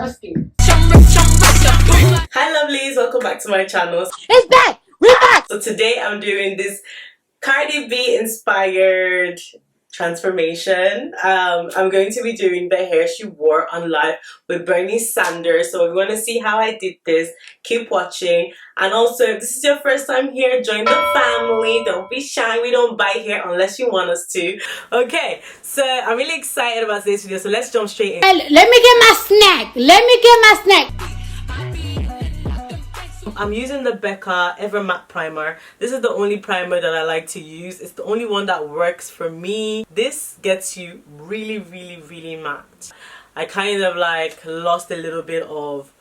disgusting. Hi lovelies, welcome back to my channel. It's back! We're back! So today I'm doing this Cardi B inspired transformation. I'm going to be doing the hair she wore on live with Bernie Sanders. So if you want to see how I did this, keep watching. And also, if this is your first time here, join the family. Don't be shy. We don't buy hair unless you want us to. Okay, so I'm really excited about this video. So let's jump straight in. Let me get my snack. Let me get my snack. I'm using the Becca Ever Matte Primer. This is the only primer that I like to use. It's the only one that works for me. This gets you really matte. I kind of like lost a little bit of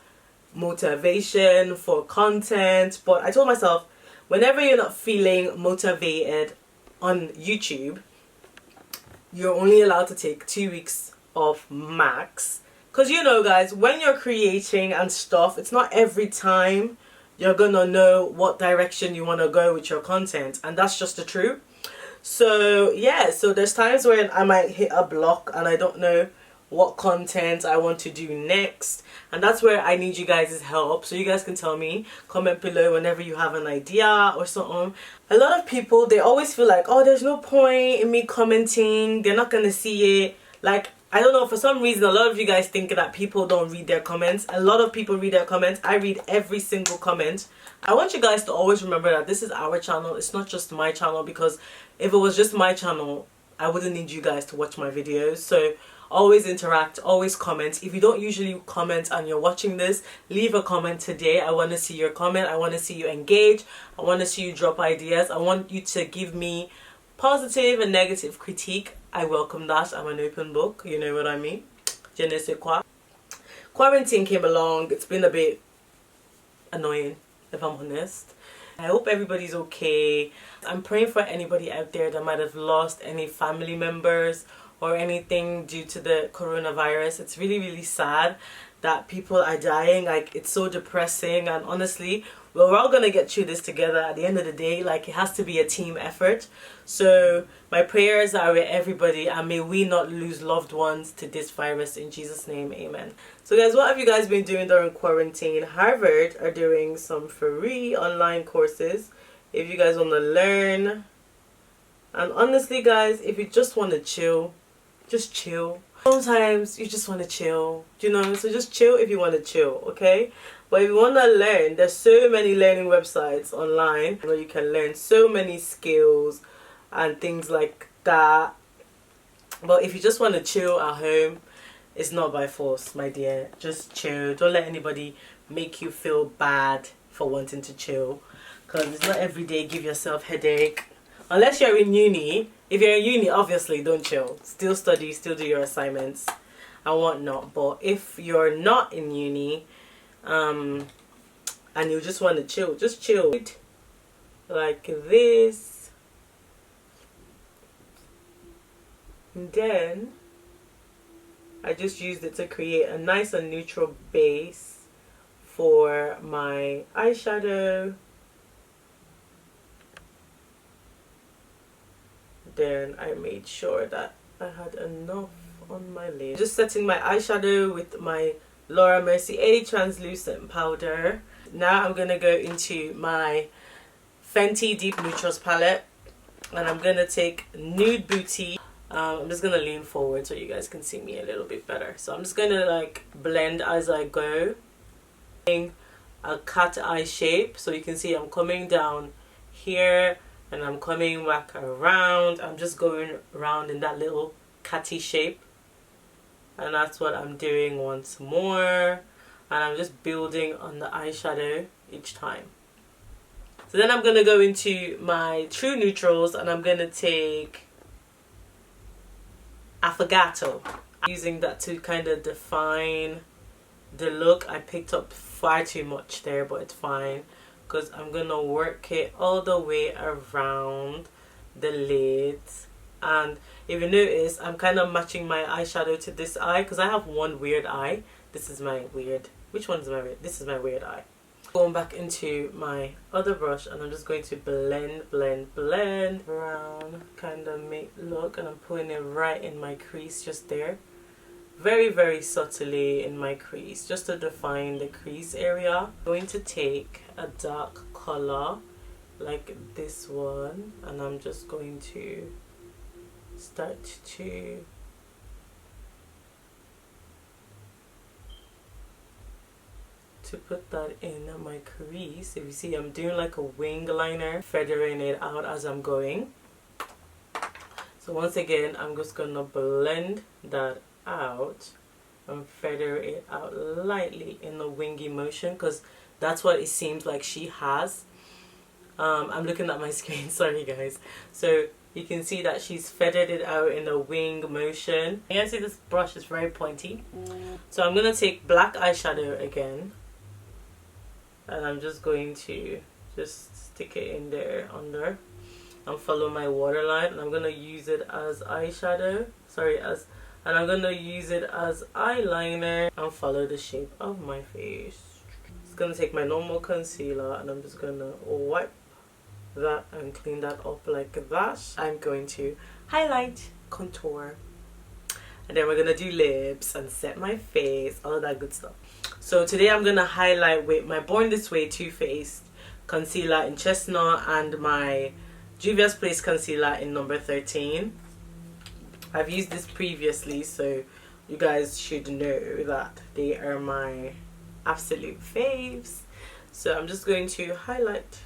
motivation for content, but I told myself whenever you're not feeling motivated on YouTube, you're only allowed to take 2 weeks off max. Because you know guys, when you're creating and stuff, it's not every time you're gonna know what direction you want to go with your content, and that's just the truth. So yeah, so there's times when I might hit a block and I don't know what content I want to do next, and that's where I need you guys' help. So you guys can tell me, comment below whenever you have an idea or something. A lot of people, they always feel like, oh, there's no point in me commenting, they're not gonna see it. Like, I don't know, for some reason a lot of you guys think that people don't read their comments. A lot of people read their comments. I read every single comment. I want you guys to always remember that this is our channel. It's not just my channel, because if it was just my channel, I wouldn't need you guys to watch my videos. So always interact, always comment. If you don't usually comment and you're watching this, leave a comment today. I want to see your comment. I want to see you engage. I want to see you drop ideas. I want you to give me positive and negative critique. I welcome that. I'm an open book. You know what I mean? Je ne sais quoi. Quarantine came along. It's been a bit annoying, if I'm honest. I hope everybody's okay. I'm praying for anybody out there that might have lost any family members or anything due to the coronavirus. It's really sad that people are dying. Like, it's so depressing, and honestly, well, we're all gonna get through this together at the end of the day. Like, it has to be a team effort. So my prayers are with everybody, and may we not lose loved ones to this virus, in Jesus' name, amen. So guys, what have you guys been doing during quarantine? Harvard are doing some free online courses if you guys want to learn. And honestly guys, if you just want to chill, just chill. Sometimes you just want to chill, you know, so just chill if you want to chill, okay? But if you want to learn, there's so many learning websites online where you can learn so many skills and things like that. But if you just want to chill at home, it's not by force, my dear. Just chill. Don't let anybody make you feel bad for wanting to chill, because it's not every day give yourself headache. Unless you're in uni. If you're in uni, obviously don't chill. Still study, still do your assignments and whatnot. But if you're not in uni, and you just want to chill, just chill like this. And then I just used it to create a nice and neutral base for my eyeshadow. Then I made sure that I had enough on my lid. Just setting my eyeshadow with my Laura Mercier translucent powder. Now I'm gonna go into my Fenty Deep Neutrals palette, and I'm gonna take Nude Booty. I'm just gonna lean forward so you guys can see me a little bit better. So I'm just gonna like blend as I go, a cat eye shape. So you can see I'm coming down here and I'm coming back around. I'm just going around in that little catty shape, and that's what I'm doing once more. And I'm just building on the eyeshadow each time. So then I'm gonna go into my True Neutrals, and I'm gonna take Affogato, using that to kind of define the look. I picked up far too much there, but it's fine, because I'm gonna work it all the way around the lids. And if you notice, I'm kind of matching my eyeshadow to this eye, because I have one weird eye. This is my weird, which one is my weird? This is my weird eye. Going back into my other brush, and I'm just going to blend around, kind of make look, and I'm putting it right in my crease just there. very, very subtly in my crease, just to define the crease area. I'm going to take a dark color like this one, and I'm just going to start to put that in my crease. If you see, I'm doing like a wing liner, feathering it out as I'm going. So once again, I'm just gonna blend that out and feather it out lightly in a wingy motion, because that's what it seems like she has. I'm looking at my screen, sorry guys. So you can see that she's feathered it out in a wing motion. You can see this brush is very pointy. So I'm gonna take black eyeshadow again, and I'm just going to just stick it in there under and follow my waterline, and I'm gonna use it as eyeshadow, and I'm gonna use it as eyeliner and follow the shape of my face. Just gonna take my normal concealer and I'm just gonna wipe that and clean that up like that. I'm going to highlight, contour, and then we're gonna do lips and set my face, all of that good stuff. So today I'm gonna highlight with my Born This Way Too Faced concealer in Chestnut and my Juvia's Place concealer in number 13. I've used this previously, so you guys should know that they are my absolute faves. So I'm just going to highlight.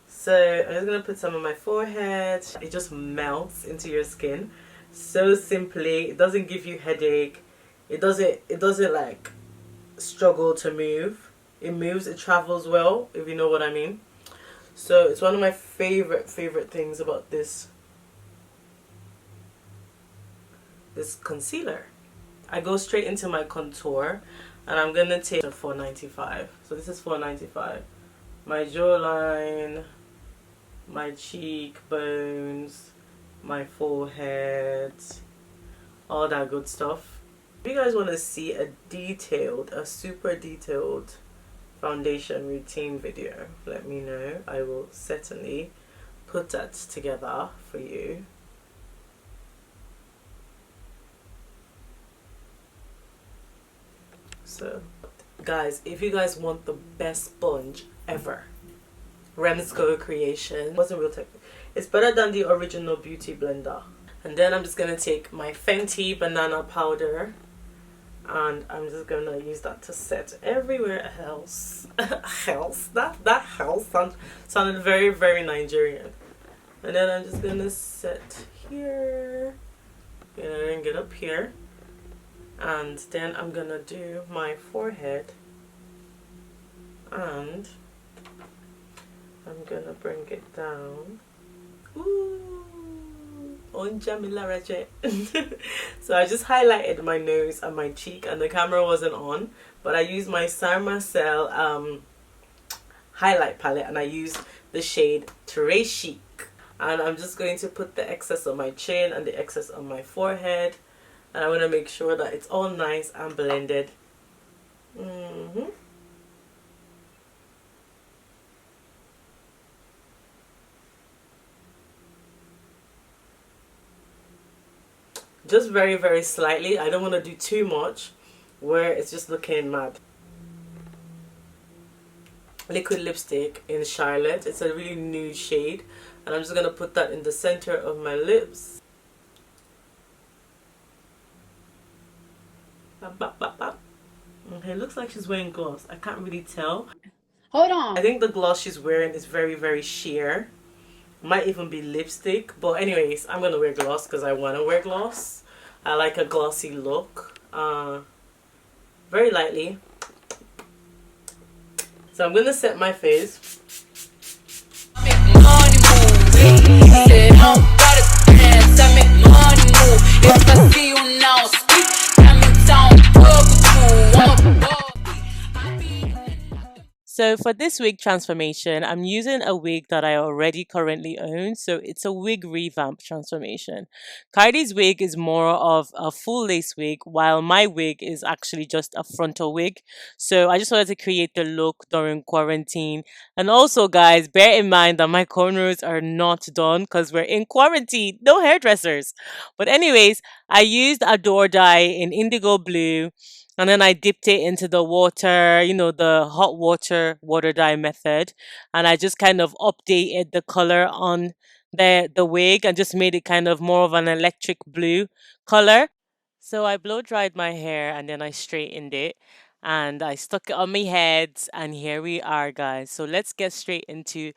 So I'm just going to put some on my forehead. It just melts into your skin so simply. It doesn't give you headache. It doesn't like struggle to move. It moves, it travels well, if you know what I mean. So it's one of my favorite things about this concealer. I go straight into my contour, and I'm going to take $4.95. So this is $4.95. My jawline, my cheekbones, my forehead, all that good stuff. If you guys want to see a super detailed foundation routine video, let me know. I will certainly put that together for you. So guys, if you guys want the best sponge ever, Remsco Creation, wasn't real technical. It's better than the original beauty blender. And then I'm just gonna take my Fenty banana powder, and I'm just gonna use that to set everywhere else. that house sounded very, very Nigerian. And then I'm just gonna set here, and get up here, and then I'm gonna do my forehead, and I'm gonna bring it down. Ooh, on Jamila Raje. So I just highlighted my nose and my cheek, and the camera wasn't on, but I used my Sarmacel highlight palette, and I used the shade Très Chic. And I'm just going to put the excess on my chin and the excess on my forehead, and I want to make sure that it's all nice and blended. Just very, very slightly. I don't want to do too much where it's just looking mad. Liquid lipstick in Charlotte. It's a really nude shade, and I'm just going to put that in the center of my lips. Okay, it looks like she's wearing gloss. I can't really tell. Hold on. I think the gloss she's wearing is very, very sheer. Might even be lipstick, but anyways, I'm gonna wear gloss because I want to wear gloss. I like a glossy look, very lightly. So I'm gonna set my face. So for this wig transformation, I'm using a wig that I already currently own. So it's a wig revamp transformation. Cardi's wig is more of a full lace wig, while my wig is actually just a frontal wig. So I just wanted to create the look during quarantine. And also, guys, bear in mind that my cornrows are not done because we're in quarantine. No hairdressers. But anyways, I used a door dye in indigo blue, and then I dipped it into the water, the hot water dye method. And I just kind of updated the color on the wig and just made it kind of more of an electric blue color. So I blow dried my hair and then I straightened it and I stuck it on my head. And here we are, guys. So let's get straight into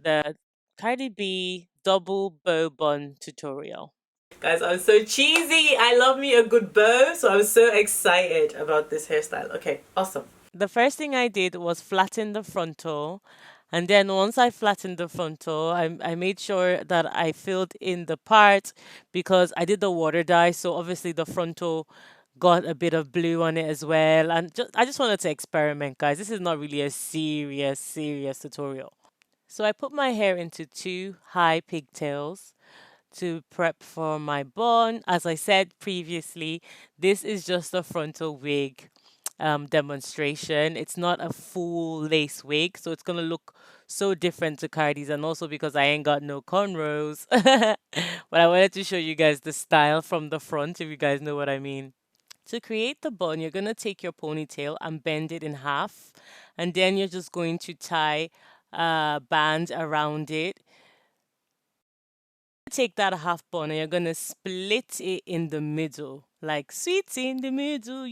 the Cardi B double bow bun tutorial. Guys, I'm so cheesy. I love me a good bow, so I'm so excited about this hairstyle. Okay, awesome. The first thing I did was flatten the frontal. And then once I flattened the frontal, I made sure that I filled in the part because I did the water dye. So obviously the frontal got a bit of blue on it as well. And I just wanted to experiment, guys. This is not really a serious tutorial. So I put my hair into 2 high pigtails to prep for my bun. As I said previously, this is just a frontal wig demonstration. It's not a full lace wig, so it's gonna look so different to Cardi's, and also because I ain't got no cornrows. But I wanted to show you guys the style from the front, if you guys know what I mean. To create the bun, you're gonna take your ponytail and bend it in half, and then you're just going to tie a band around it. Take that half bun and you're gonna split it in the middle, like sweets in the middle.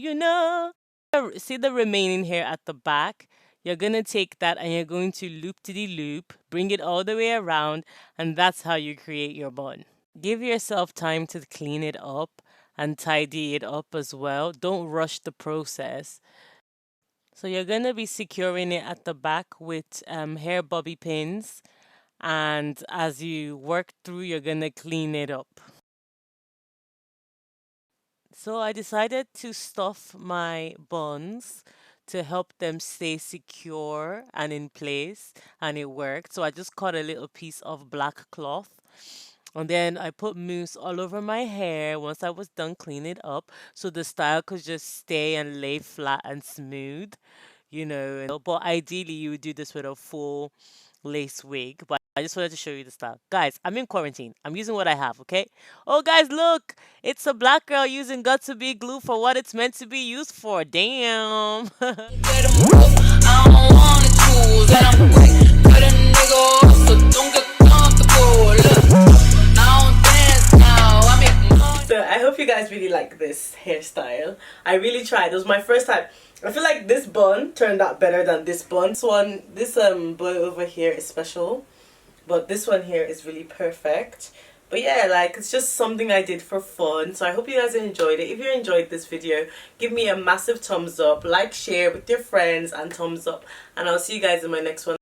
See the remaining hair at the back? You're gonna take that and you're going to loop to the loop, bring it all the way around, and that's how you create your bun. Give yourself time to clean it up and tidy it up as well. Don't rush the process. So you're gonna be securing it at the back with hair bobby pins, and as you work through, you're gonna clean it up. So I decided to stuff my buns to help them stay secure and in place, and it worked. So I just cut a little piece of black cloth. And then I put mousse all over my hair once I was done cleaning it up so the style could just stay and lay flat and smooth, But ideally, you would do this with a full lace wig. But I just wanted to show you the style. Guys, I'm in quarantine. I'm using what I have, okay? Oh, guys, look! It's a black girl using Got to Be glue for what it's meant to be used for. Damn! So I hope you guys really like this hairstyle. I really tried. It was my first time. I feel like this bun turned out better than this bun. This bow over here is special, but this one here is really perfect. But yeah, like, it's just something I did for fun. So I hope you guys enjoyed it. If you enjoyed this video, give me a massive thumbs up, like, share with your friends, and thumbs up. And I'll see you guys in my next one.